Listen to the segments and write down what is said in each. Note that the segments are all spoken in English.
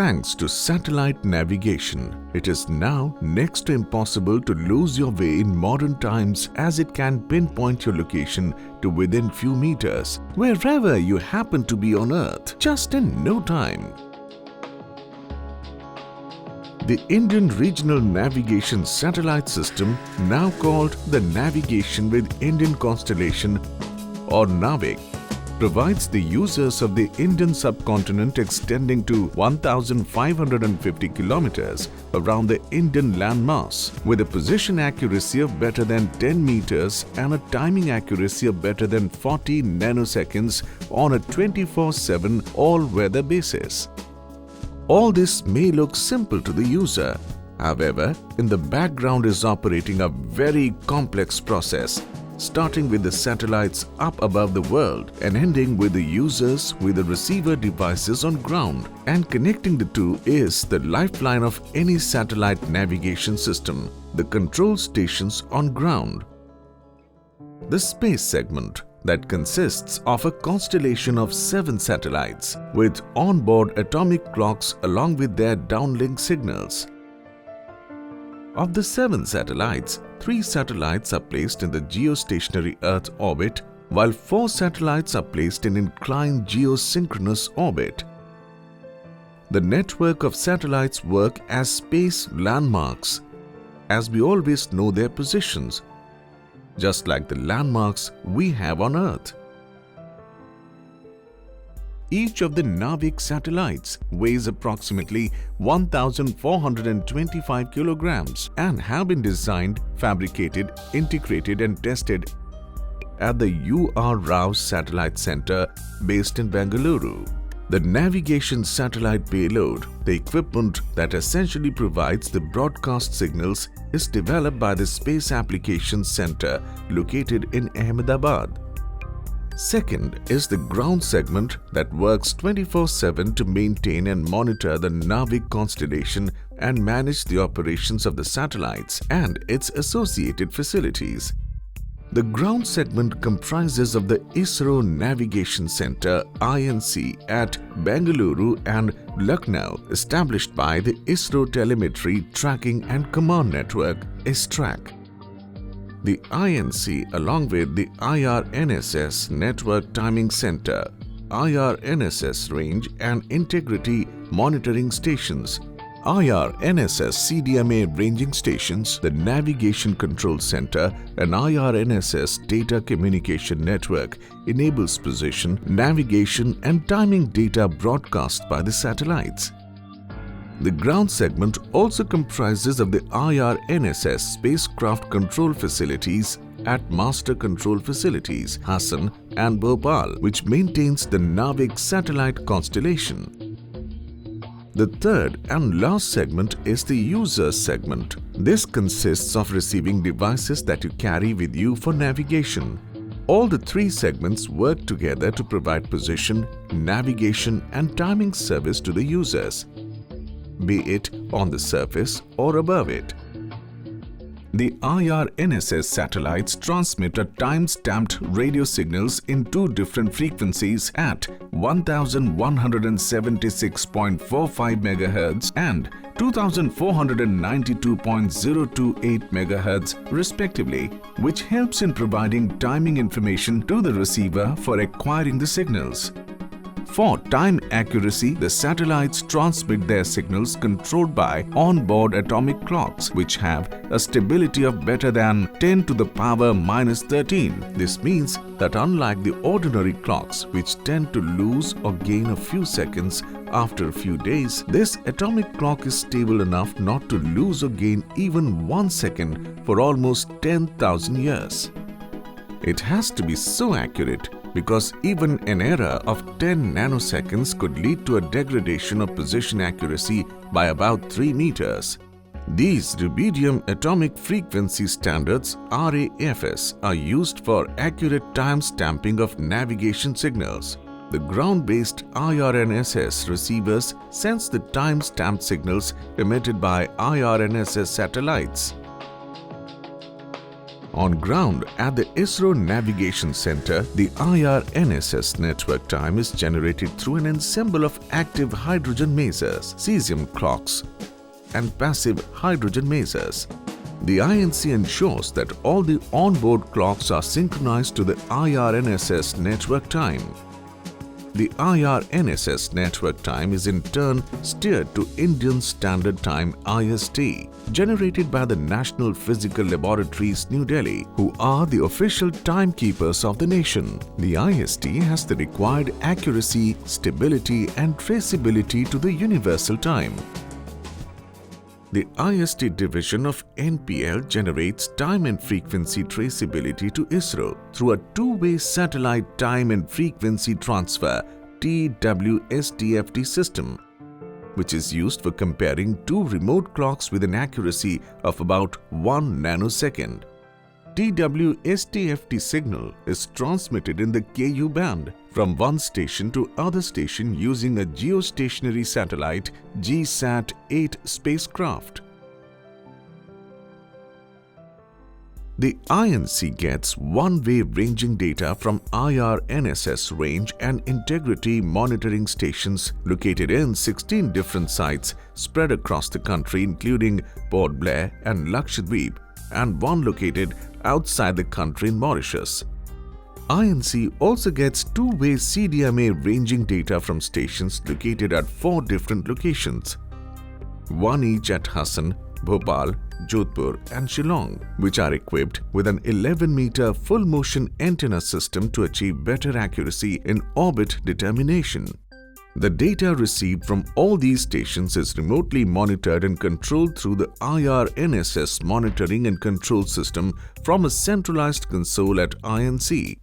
Thanks to satellite navigation, it is now next to impossible to lose your way in modern times, as it can pinpoint your location to within few meters, wherever you happen to be on Earth, just in no time. The Indian Regional Navigation Satellite System, now called the Navigation with Indian Constellation or Navic, provides the users of the Indian subcontinent extending to 1,550 kilometers around the Indian landmass with a position accuracy of better than 10 meters and a timing accuracy of better than 40 nanoseconds on a 24/7 all-weather basis. All this may look simple to the user. However, in the background is operating a very complex process, starting with the satellites up above the world and ending with the users with the receiver devices on ground. And connecting the two is the lifeline of any satellite navigation system, the control stations on ground. The space segment, that consists of a constellation of 7 satellites with onboard atomic clocks along with their downlink signals. Of the 7 satellites, 3 satellites are placed in the geostationary Earth orbit, while 4 satellites are placed in inclined geosynchronous orbit. The network of satellites work as space landmarks, as we always know their positions, just like the landmarks we have on Earth. Each of the Navic satellites weighs approximately 1,425 kilograms and have been designed, fabricated, integrated and tested at the U.R. Rao Satellite Center based in Bengaluru. The navigation satellite payload, the equipment that essentially provides the broadcast signals, is developed by the Space Applications Center located in Ahmedabad. Second is the ground segment that works 24/7 to maintain and monitor the Navic constellation and manage the operations of the satellites and its associated facilities. The ground segment comprises of the ISRO Navigation Center (INC) at Bengaluru and Lucknow, established by the ISRO Telemetry Tracking and Command Network (ISTRAC). The INC, along with the IRNSS Network Timing Center, IRNSS Range and Integrity Monitoring Stations, IRNSS CDMA Ranging Stations, the Navigation Control Center and IRNSS Data Communication Network enables position, navigation and timing data broadcast by the satellites. The ground segment also comprises of the IRNSS spacecraft control facilities at Master Control Facilities, Hassan and Bhopal, which maintains the Navic satellite constellation. The third and last segment is the user segment. This consists of receiving devices that you carry with you for navigation. All the 3 segments work together to provide position, navigation and timing service to the users, be it on the surface or above it. The IRNSS satellites transmit a time-stamped radio signals in 2 different frequencies at 1176.45 MHz and 2492.028 MHz respectively, which helps in providing timing information to the receiver for acquiring the signals. For time accuracy, the satellites transmit their signals controlled by onboard atomic clocks, which have a stability of better than 10 to the power minus 13. This means that unlike the ordinary clocks, which tend to lose or gain a few seconds after a few days, this atomic clock is stable enough not to lose or gain even 1 second for almost 10,000 years. It has to be so accurate because even an error of 10 nanoseconds could lead to a degradation of position accuracy by about 3 meters. These rubidium atomic frequency standards (RAFS) are used for accurate time stamping of navigation signals. The ground-based IRNSS receivers sense the time-stamped signals emitted by IRNSS satellites. On ground at the ISRO Navigation Center, the IRNSS network time is generated through an ensemble of active hydrogen masers, cesium clocks, and passive hydrogen masers. The INC ensures that all the onboard clocks are synchronized to the IRNSS network time. The IRNSS network time is in turn steered to Indian Standard Time IST, generated by the National Physical Laboratories, New Delhi, who are the official timekeepers of the nation. The IST has the required accuracy, stability, and traceability to the universal time. The IST division of NPL generates time and frequency traceability to ISRO through a two-way satellite time and frequency transfer TWSTFT system, which is used for comparing two remote clocks with an accuracy of about 1 nanosecond. TWSTFT signal is transmitted in the Ku band from one station to other station using a geostationary satellite GSAT-8 spacecraft. The INC gets one-way ranging data from IRNSS range and integrity monitoring stations located in 16 different sites spread across the country, including Port Blair and Lakshadweep, and one located outside the country in Mauritius. INC also gets two-way CDMA ranging data from stations located at 4 different locations, one each at Hassan, Bhopal, Jodhpur and Shillong, which are equipped with an 11-meter full-motion antenna system to achieve better accuracy in orbit determination. The data received from all these stations is remotely monitored and controlled through the IRNSS monitoring and control system from a centralized console at INC.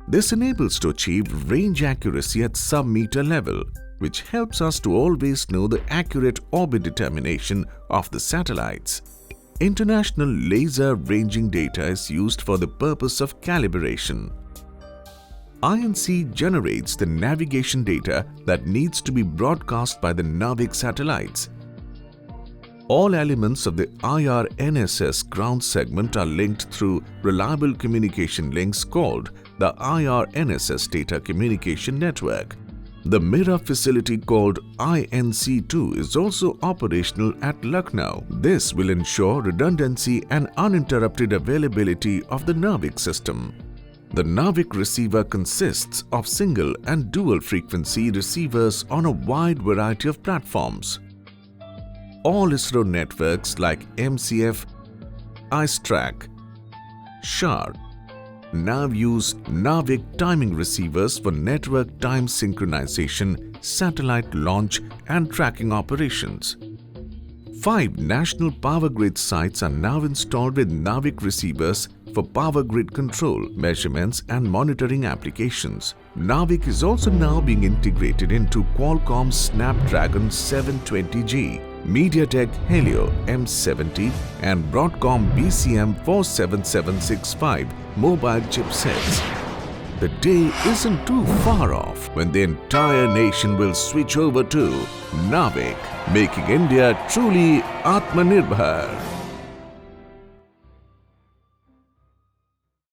This enables to achieve range accuracy at sub-meter level, which helps us to always know the accurate orbit determination of the satellites. International laser ranging data is used for the purpose of calibration. INC generates the navigation data that needs to be broadcast by the Navic satellites. All elements of the IRNSS ground segment are linked through reliable communication links called the IRNSS Data Communication Network. The mirror facility called INC2 is also operational at Lucknow. This will ensure redundancy and uninterrupted availability of the Navic system. The Navic receiver consists of single and dual frequency receivers on a wide variety of platforms. All ISRO networks like MCF, IceTrack, SHAR, NAV use Navic timing receivers for network time synchronization, satellite launch and tracking operations. 5 national power grid sites are now installed with Navic receivers for power grid control, measurements and monitoring applications. Navic is also now being integrated into Qualcomm's Snapdragon 720G, MediaTek Helio M70 and Broadcom BCM 47765 mobile chipsets. The day isn't too far off when the entire nation will switch over to Navic, making India truly Atmanirbhar.